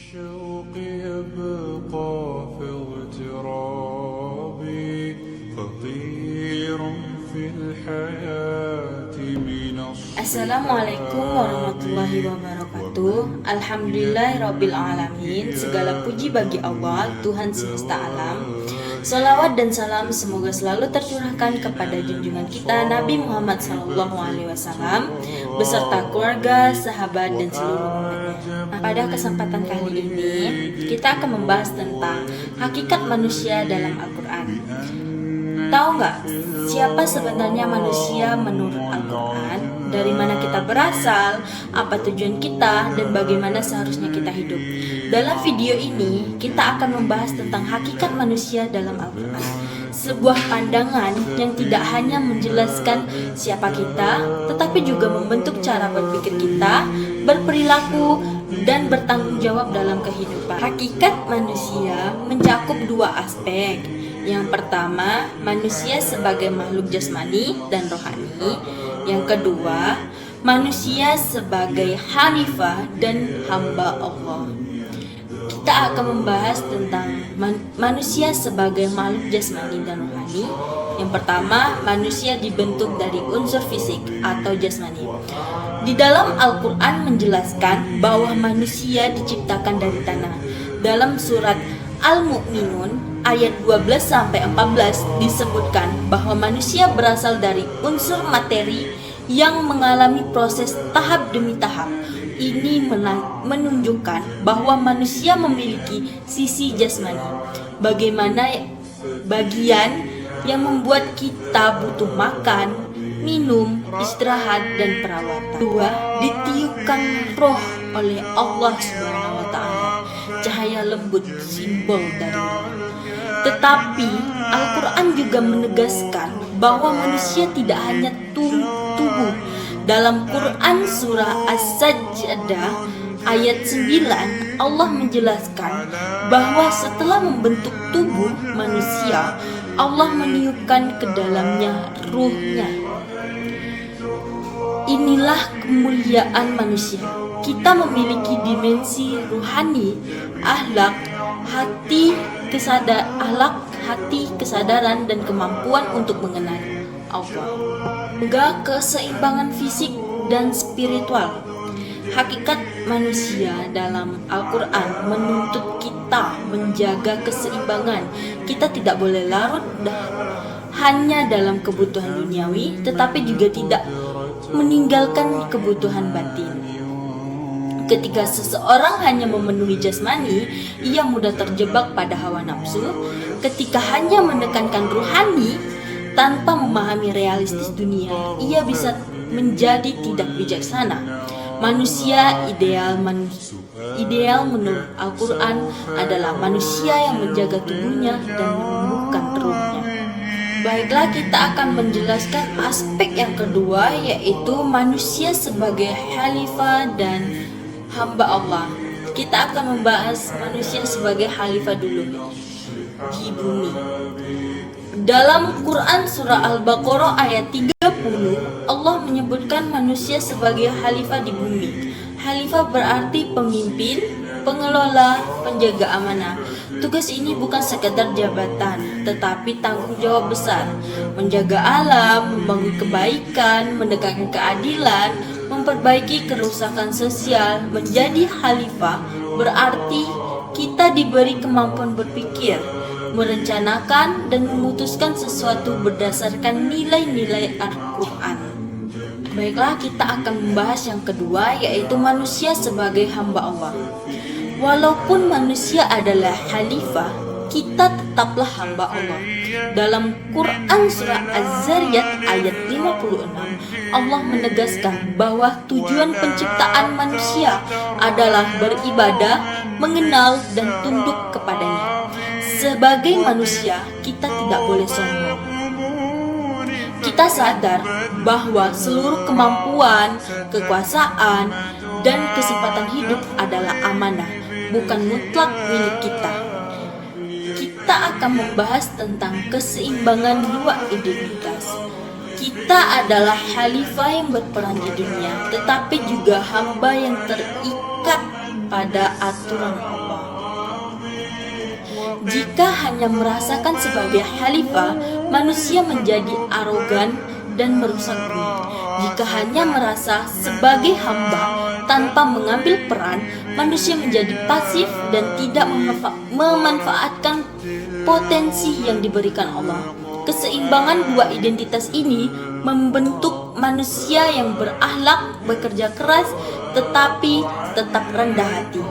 الشوق يبقى في اغترابي فطير في الحياة من Assalamualaikum warahmatullahi wabarakatuh. Alhamdulillahirabbil alamin. Segala puji bagi Allah, Tuhan semesta alam. Salawat dan salam semoga selalu tercurahkan kepada junjungan kita Nabi Muhammad SAW beserta keluarga, sahabat dan seluruh umatnya. Pada kesempatan kali ini kita akan membahas tentang hakikat manusia dalam Al-Quran. Tahu nggak siapa sebenarnya manusia menurut Al-Quran? Dari mana kita berasal, apa tujuan kita, dan bagaimana seharusnya kita hidup. Dalam video ini, kita akan membahas tentang hakikat manusia dalam Al-Quran. Sebuah pandangan yang tidak hanya menjelaskan siapa kita, tetapi juga membentuk cara berpikir kita, berperilaku, dan bertanggung jawab dalam kehidupan. Hakikat manusia mencakup dua aspek. Yang pertama, manusia sebagai makhluk jasmani dan rohani. Yang kedua, manusia sebagai khalifah dan hamba Allah. Kita akan membahas tentang manusia sebagai makhluk jasmani dan rohani. Yang pertama, manusia dibentuk dari unsur fisik atau jasmani. Di dalam Al-Quran menjelaskan bahwa manusia diciptakan dari tanah. Dalam surat Al-Mu'minun ayat 12-14 disebutkan bahwa manusia berasal dari unsur materi yang mengalami proses tahap demi tahap. Ini menunjukkan bahwa manusia memiliki sisi jasmani. Bagaimana bagian yang membuat kita butuh makan, minum, istirahat, dan perawatan. Dua, ditiupkan roh oleh Allah Subhanahu wa Ta'ala, cahaya lembut, simbol dari roh. Tetapi Al-Quran juga menegaskan bahwa manusia tidak hanya tubuh. Dalam Quran surah As-Sajdah ayat 9, Allah menjelaskan bahwa setelah membentuk tubuh manusia, Allah meniupkan ke dalamnya ruhnya. Inilah kemuliaan manusia. Kita memiliki dimensi ruhani, akhlak, hati, kesadaran dan kemampuan untuk mengenal Allah. Juga keseimbangan fisik dan spiritual. Hakikat manusia dalam Al-Quran menuntut kita menjaga keseimbangan. Kita tidak boleh larut hanya dalam kebutuhan duniawi, tetapi juga tidak meninggalkan kebutuhan batin. Ketika seseorang hanya memenuhi jasmani, ia mudah terjebak pada hawa nafsu. Ketika hanya menekankan ruhani tanpa memahami realistis dunia, ia bisa menjadi tidak bijaksana. Manusia ideal menurut Al-Quran adalah manusia yang menjaga tubuhnya dan menumbuhkan ruhnya. Baiklah, kita akan menjelaskan aspek yang kedua, yaitu manusia sebagai khalifah dan hamba Allah. Kita akan membahas manusia sebagai khalifah dulu di bumi. Dalam Quran surah Al-Baqarah ayat 30, Allah menyebutkan manusia sebagai khalifah di bumi. Khalifah berarti pemimpin, pengelola, penjaga amanah. Tugas ini bukan sekedar jabatan, tetapi tanggung jawab besar. Menjaga alam, membangun kebaikan, menegakkan keadilan, memperbaiki kerusakan sosial. Menjadi khalifah berarti kita diberi kemampuan berpikir, merencanakan, dan memutuskan sesuatu berdasarkan nilai-nilai Al-Quran. Baiklah, kita akan membahas yang kedua, yaitu manusia sebagai hamba Allah. Walaupun manusia adalah khalifah, kita tetaplah hamba Allah. Dalam Quran surah Az-Zariyat ayat 56, Allah menegaskan bahwa tujuan penciptaan manusia adalah beribadah, mengenal, dan tunduk kepadanya. Sebagai manusia, kita tidak boleh sombong. Kita sadar bahwa seluruh kemampuan, kekuasaan, dan kesempatan hidup adalah amanah, bukan mutlak milik kita. Kita akan membahas tentang keseimbangan dua identitas. Kita adalah khalifah yang berperan di dunia, tetapi juga hamba yang terikat pada aturan Allah. Jika hanya merasakan sebagai khalifah, manusia menjadi arogan dan merusak bumi. Jika hanya merasa sebagai hamba tanpa mengambil peran, manusia menjadi pasif dan tidak memanfaatkan potensi yang diberikan Allah. Keseimbangan dua identitas ini membentuk manusia yang berakhlak, bekerja keras, tetapi tetap rendah hati.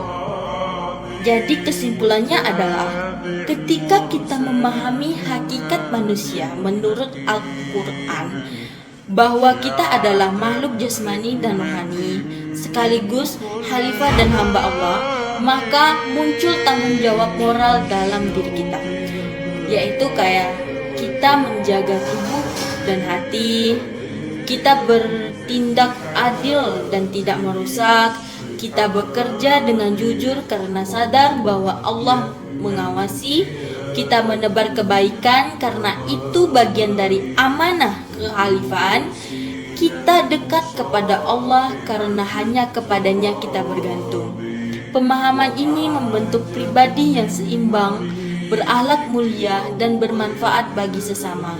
Jadi kesimpulannya adalah ketika kita memahami hakikat manusia menurut Al-Quran, bahwa kita adalah makhluk jasmani dan rohani sekaligus khalifah dan hamba Allah, maka muncul tanggung jawab moral dalam diri kita, yaitu kayak kita menjaga tubuh dan hati, kita bertindak adil dan tidak merusak, kita bekerja dengan jujur karena sadar bahwa Allah mengawasi, kita menebar kebaikan karena itu bagian dari amanah kekhalifahan, kita dekat kepada Allah karena hanya kepadanya kita bergantung. Pemahaman ini membentuk pribadi yang seimbang, berakhlak mulia dan bermanfaat bagi sesama.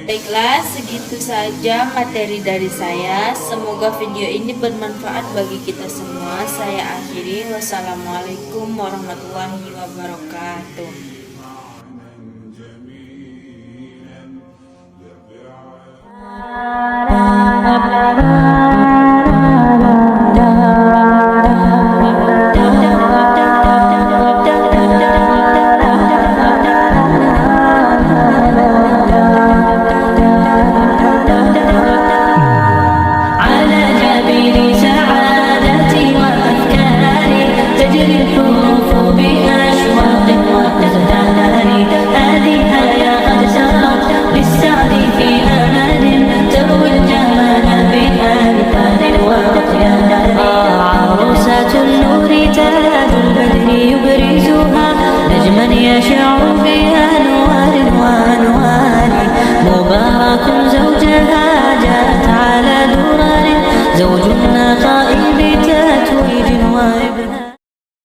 Baiklah, segitu saja materi dari saya. Semoga video ini bermanfaat bagi kita semua. Saya akhiri. Wassalamualaikum warahmatullahi wabarakatuh. يشع بأنوار وأنوار مبارك زوجها جاءت على درر زوج نقاء بتتويج وإبهار.